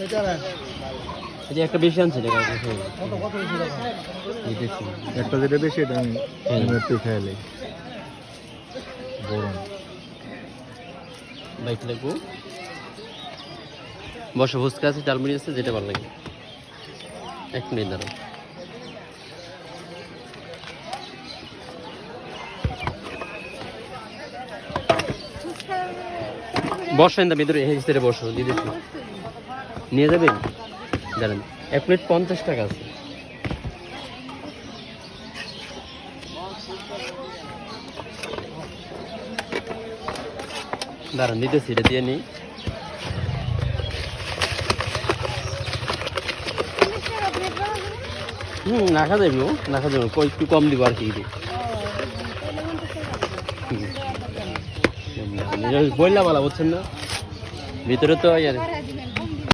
এই যে একটা বেশি আনছে এটা একটা যেটা বেশি এটা আমি একটু খেয়ালে গরম বাইক লাগবো বসে ফুচকা আছে ডালমুড়ি আছে যেটা ভালো লাগে 1 মিনিট দাঁড়াও বসেন না ভিতরে ভিতরে বসো দিদি নিয়ে যাবেন দাঁড়ান 1 প্লেট 50 টাকা আছে দাঁড়ান দিতেছি এটা দিয়ে নিই রাখা যাবে রাখা যাবে একটু কম দিব আর কি বললাম বলা বুঝছেন না ভিতরে তো